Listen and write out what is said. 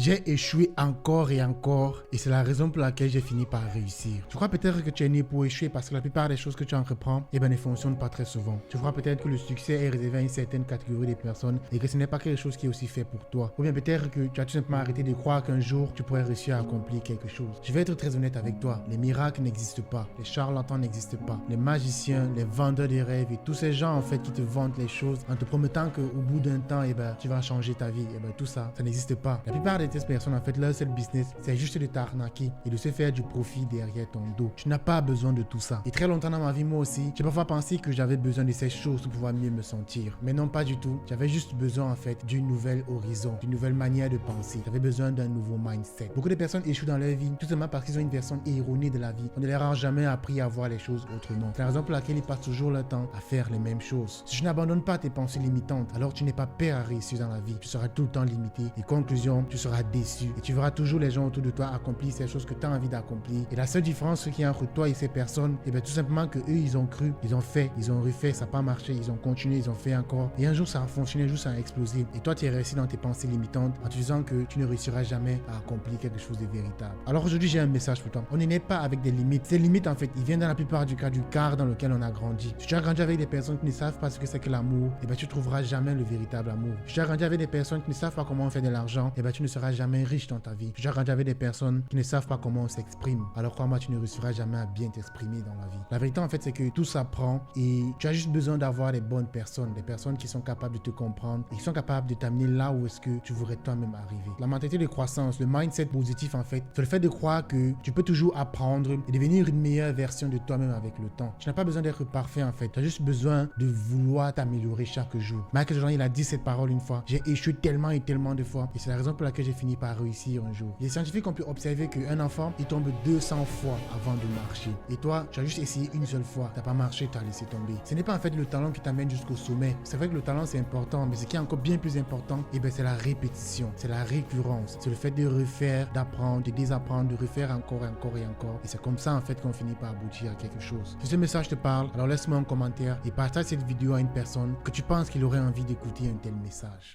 J'ai échoué encore et encore et c'est la raison pour laquelle j'ai fini par réussir. Tu crois peut-être que tu es né pour échouer parce que la plupart des choses que tu entreprends ne fonctionnent pas très souvent. Tu crois peut-être que le succès est réservé à une certaine catégorie de personnes et que ce n'est pas quelque chose qui est aussi fait pour toi. Ou bien peut-être que tu as tout simplement arrêté de croire qu'un jour tu pourrais réussir à accomplir quelque chose. Je vais être très honnête avec toi, les miracles n'existent pas, les charlatans n'existent pas, les magiciens, les vendeurs de rêves et tous ces gens en fait qui te vendent les choses en te promettant qu'au bout d'un temps tu vas changer ta vie. Tout ça n'existe pas. La plupart de ces personnes en fait leur seul business c'est juste de t'arnaquer et de se faire du profit derrière ton dos. Tu n'as pas besoin de tout ça. Et très longtemps dans ma vie moi aussi, j'ai parfois pensé que j'avais besoin de ces choses pour pouvoir mieux me sentir. Mais non pas du tout. J'avais juste besoin en fait d'une nouvelle horizon, d'une nouvelle manière de penser. J'avais besoin d'un nouveau mindset. Beaucoup de personnes échouent dans leur vie tout simplement parce qu'ils ont une version erronée de la vie. On ne leur a jamais appris à voir les choses autrement. C'est la raison pour laquelle ils passent toujours leur temps à faire les mêmes choses. Si tu n'abandonnes pas tes pensées limitantes, alors tu n'es pas prêt à réussir dans la vie. Tu seras tout le temps limité. Et conclusion, tu seras déçu. Et tu verras toujours les gens autour de toi accomplir ces choses que tu as envie d'accomplir. Et la seule différence qu'il y a entre toi et ces personnes, tout simplement que eux ils ont cru, ils ont fait, ils ont refait, ça n'a pas marché, ils ont continué, ils ont fait encore. Et un jour ça a fonctionné, un jour ça a explosé. Et toi tu es resté dans tes pensées limitantes en te disant que tu ne réussiras jamais à accomplir quelque chose de véritable. Alors aujourd'hui j'ai un message pour toi. On n'est pas avec des limites. Ces limites en fait, ils viennent dans la plupart du cas du cadre dans lequel on a grandi. Si tu as grandi avec des personnes qui ne savent pas ce que c'est que l'amour, tu ne trouveras jamais le véritable amour. Si tu as grandi avec des personnes qui ne savent pas comment on fait de l'argent, tu ne seras jamais riche dans ta vie. Si tu as grandi avec des personnes qui ne savent pas comment on s'exprime, alors crois-moi, tu ne réussiras jamais à bien t'exprimer dans la vie. La vérité en fait c'est que tout s'apprend et tu as juste besoin d'avoir des bonnes personnes, des personnes qui sont capables de te comprendre et qui sont capables de t'amener là où est-ce que tu voudrais toi-même arriver. La mentalité de croissance, le mindset positif en fait, c'est le fait de croire que tu peux toujours apprendre et devenir une meilleure version de toi-même avec le temps. Tu n'as pas besoin d'être parfait en fait, tu as juste besoin de vouloir t'améliorer chaque jour. Michael Jordan il a dit cette parole une fois, j'ai échoué tellement et tellement de fois et c'est la raison pour laquelle j'ai fini par réussir un jour. Les scientifiques ont pu observer qu'un enfant il tombe 200 fois avant de marcher et toi tu as juste essayé une seule fois, t'as pas marché, tu as laissé tomber. Ce n'est pas en fait le talent qui t'amène jusqu'au sommet. C'est vrai que le talent c'est important, mais ce qui est encore bien plus important, c'est la répétition, c'est la récurrence, c'est le fait de refaire, d'apprendre, de désapprendre, de refaire encore et encore et encore. Et c'est comme ça en fait qu'on finit par aboutir à quelque chose. Si ce message te parle, alors laisse-moi un commentaire et partage cette vidéo à une personne que tu penses qu'il aurait envie d'écouter un tel message.